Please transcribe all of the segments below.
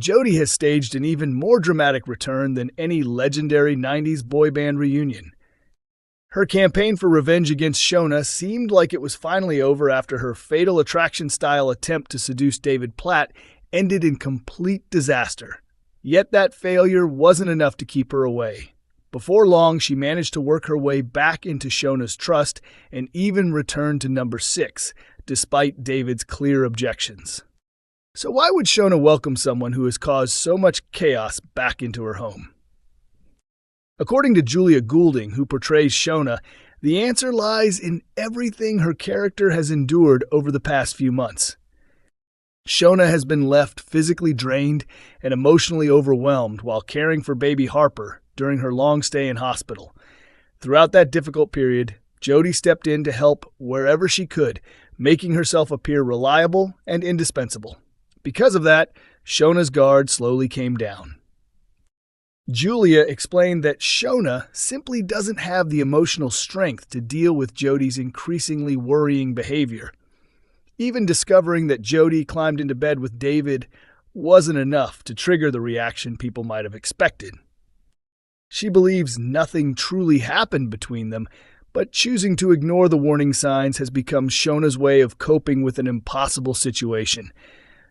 Jodie has staged an even more dramatic return than any legendary 90s boy band reunion. Her campaign for revenge against Shona seemed like it was finally over after her Fatal Attraction-style attempt to seduce David Platt ended in complete disaster. Yet that failure wasn't enough to keep her away. Before long, she managed to work her way back into Shona's trust and even returned to number 6, despite David's clear objections. So why would Shona welcome someone who has caused so much chaos back into her home? According to Julia Goulding, who portrays Shona, the answer lies in everything her character has endured over the past few months. Shona has been left physically drained and emotionally overwhelmed while caring for baby Harper during her long stay in hospital. Throughout that difficult period, Jodie stepped in to help wherever she could, making herself appear reliable and indispensable. Because of that, Shona's guard slowly came down. Julia explained that Shona simply doesn't have the emotional strength to deal with Jodie's increasingly worrying behavior. Even discovering that Jodie climbed into bed with David wasn't enough to trigger the reaction people might have expected. She believes nothing truly happened between them, but choosing to ignore the warning signs has become Shona's way of coping with an impossible situation.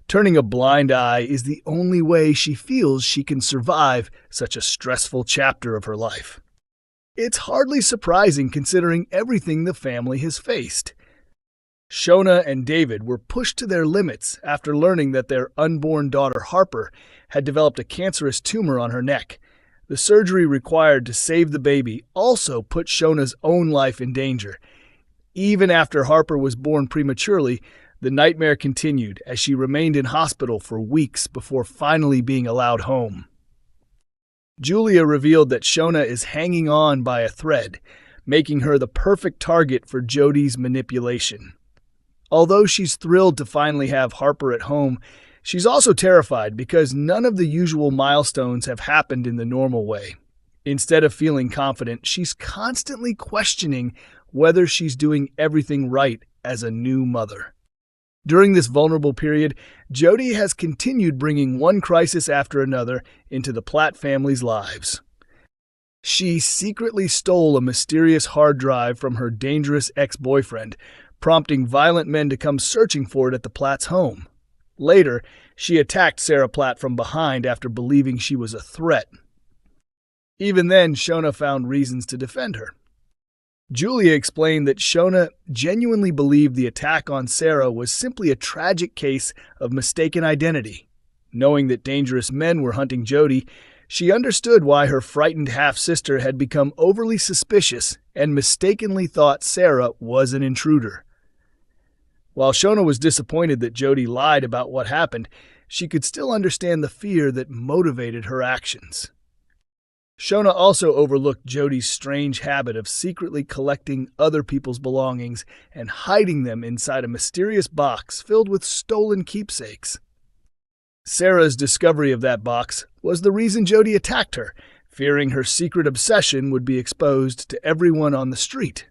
Turning a blind eye is the only way she feels she can survive such a stressful chapter of her life. It's hardly surprising considering everything the family has faced. Shona and David were pushed to their limits after learning that their unborn daughter Harper had developed a cancerous tumor on her neck. The surgery required to save the baby also put Shona's own life in danger. Even after Harper was born prematurely, the nightmare continued as she remained in hospital for weeks before finally being allowed home. Julia revealed that Shona is hanging on by a thread, making her the perfect target for Jodie's manipulation. Although she's thrilled to finally have Harper at home, she's also terrified because none of the usual milestones have happened in the normal way. Instead of feeling confident, she's constantly questioning whether she's doing everything right as a new mother. During this vulnerable period, Jodie has continued bringing one crisis after another into the Platt family's lives. She secretly stole a mysterious hard drive from her dangerous ex-boyfriend, prompting violent men to come searching for it at the Platt's home. Later, she attacked Sarah Platt from behind after believing she was a threat. Even then, Shona found reasons to defend her. Julia explained that Shona genuinely believed the attack on Sarah was simply a tragic case of mistaken identity. Knowing that dangerous men were hunting Jodie, she understood why her frightened half-sister had become overly suspicious and mistakenly thought Sarah was an intruder. While Shona was disappointed that Jodie lied about what happened, she could still understand the fear that motivated her actions. Shona also overlooked Jodie's strange habit of secretly collecting other people's belongings and hiding them inside a mysterious box filled with stolen keepsakes. Sarah's discovery of that box was the reason Jodie attacked her, fearing her secret obsession would be exposed to everyone on the street.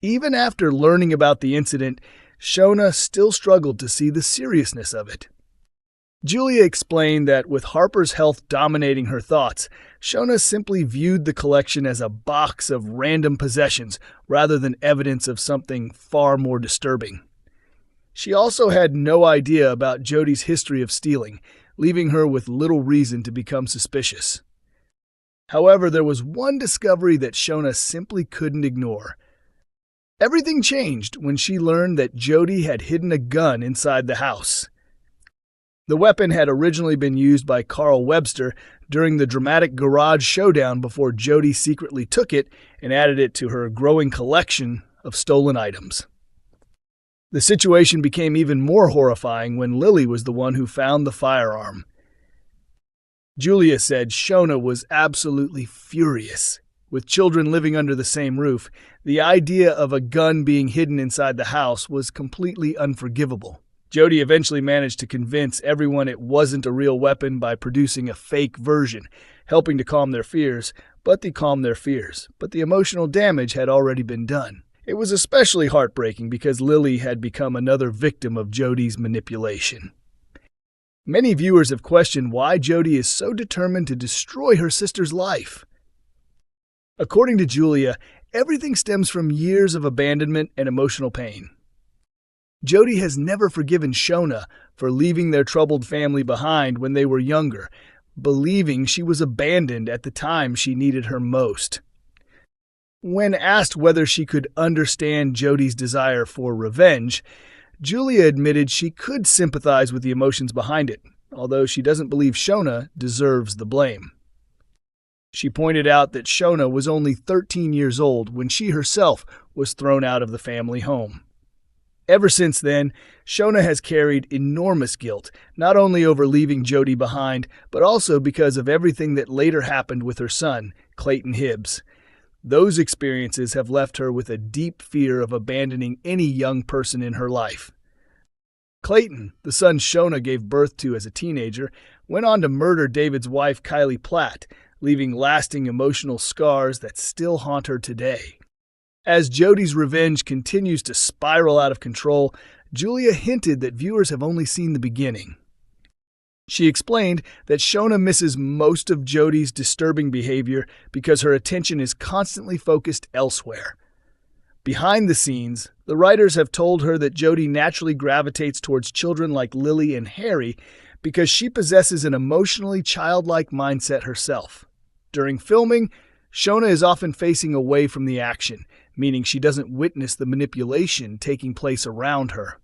Even after learning about the incident, Shona still struggled to see the seriousness of it. Julia explained that with Harper's health dominating her thoughts, Shona simply viewed the collection as a box of random possessions rather than evidence of something far more disturbing. She also had no idea about Jodie's history of stealing, leaving her with little reason to become suspicious. However, there was one discovery that Shona simply couldn't ignore. Everything changed when she learned that Jodie had hidden a gun inside the house. The weapon had originally been used by Carl Webster during the dramatic garage showdown before Jodie secretly took it and added it to her growing collection of stolen items. The situation became even more horrifying when Lily was the one who found the firearm. Julia said Shona was absolutely furious. With children living under the same roof, the idea of a gun being hidden inside the house was completely unforgivable. Jodie eventually managed to convince everyone it wasn't a real weapon by producing a fake version, helping to calm their fears, but the emotional damage had already been done. It was especially heartbreaking because Lily had become another victim of Jodie's manipulation. Many viewers have questioned why Jodie is so determined to destroy her sister's life. According to Julia, everything stems from years of abandonment and emotional pain. Jodie has never forgiven Shona for leaving their troubled family behind when they were younger, believing she was abandoned at the time she needed her most. When asked whether she could understand Jodie's desire for revenge, Julia admitted she could sympathize with the emotions behind it, although she doesn't believe Shona deserves the blame. She pointed out that Shona was only 13 years old when she herself was thrown out of the family home. Ever since then, Shona has carried enormous guilt, not only over leaving Jodie behind, but also because of everything that later happened with her son, Clayton Hibbs. Those experiences have left her with a deep fear of abandoning any young person in her life. Clayton, the son Shona gave birth to as a teenager, went on to murder David's wife Kylie Platt, leaving lasting emotional scars that still haunt her today. As Jodie's revenge continues to spiral out of control, Julia hinted that viewers have only seen the beginning. She explained that Shona misses most of Jodie's disturbing behavior because her attention is constantly focused elsewhere. Behind the scenes, the writers have told her that Jodie naturally gravitates towards children like Lily and Harry because she possesses an emotionally childlike mindset herself. During filming, Shona is often facing away from the action, meaning she doesn't witness the manipulation taking place around her.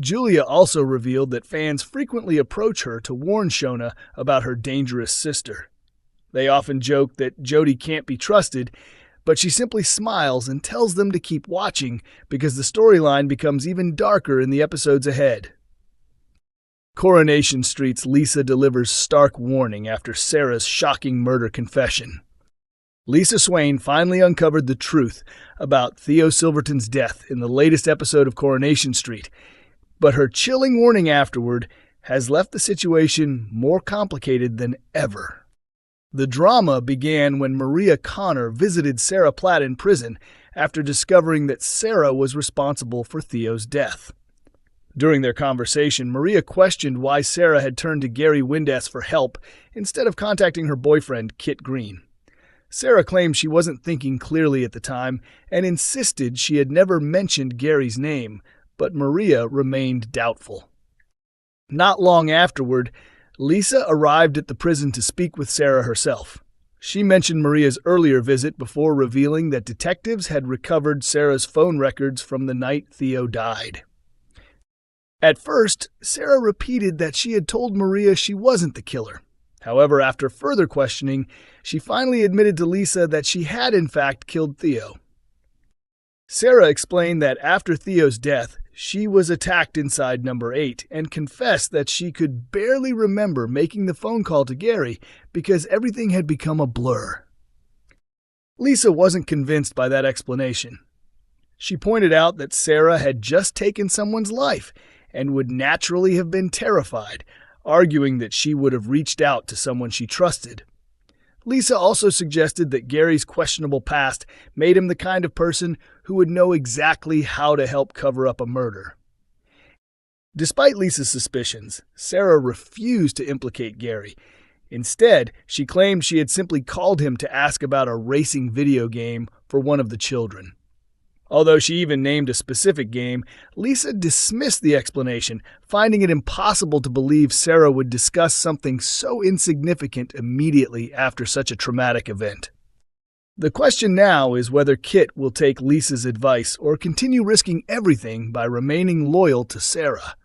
Julia also revealed that fans frequently approach her to warn Shona about her dangerous sister. They often joke that Jodie can't be trusted, but she simply smiles and tells them to keep watching because the storyline becomes even darker in the episodes ahead. Coronation Street's Lisa delivers stark warning after Sarah's shocking murder confession. Lisa Swain finally uncovered the truth about Theo Silverton's death in the latest episode of Coronation Street, but her chilling warning afterward has left the situation more complicated than ever. The drama began when Maria Connor visited Sarah Platt in prison after discovering that Sarah was responsible for Theo's death. During their conversation, Maria questioned why Sarah had turned to Gary Windass for help instead of contacting her boyfriend, Kit Green. Sarah claimed she wasn't thinking clearly at the time and insisted she had never mentioned Gary's name, but Maria remained doubtful. Not long afterward, Lisa arrived at the prison to speak with Sarah herself. She mentioned Maria's earlier visit before revealing that detectives had recovered Sarah's phone records from the night Theo died. At first, Sarah repeated that she had told Maria she wasn't the killer. However, after further questioning, she finally admitted to Lisa that she had in fact killed Theo. Sarah explained that after Theo's death, she was attacked inside number 8 and confessed that she could barely remember making the phone call to Gary because everything had become a blur. Lisa wasn't convinced by that explanation. She pointed out that Sarah had just taken someone's life and would naturally have been terrified, arguing that she would have reached out to someone she trusted. Lisa also suggested that Gary's questionable past made him the kind of person who would know exactly how to help cover up a murder. Despite Lisa's suspicions, Sarah refused to implicate Gary. Instead, she claimed she had simply called him to ask about a racing video game for one of the children. Although she even named a specific game, Lisa dismissed the explanation, finding it impossible to believe Sarah would discuss something so insignificant immediately after such a traumatic event. The question now is whether Kit will take Lisa's advice or continue risking everything by remaining loyal to Sarah.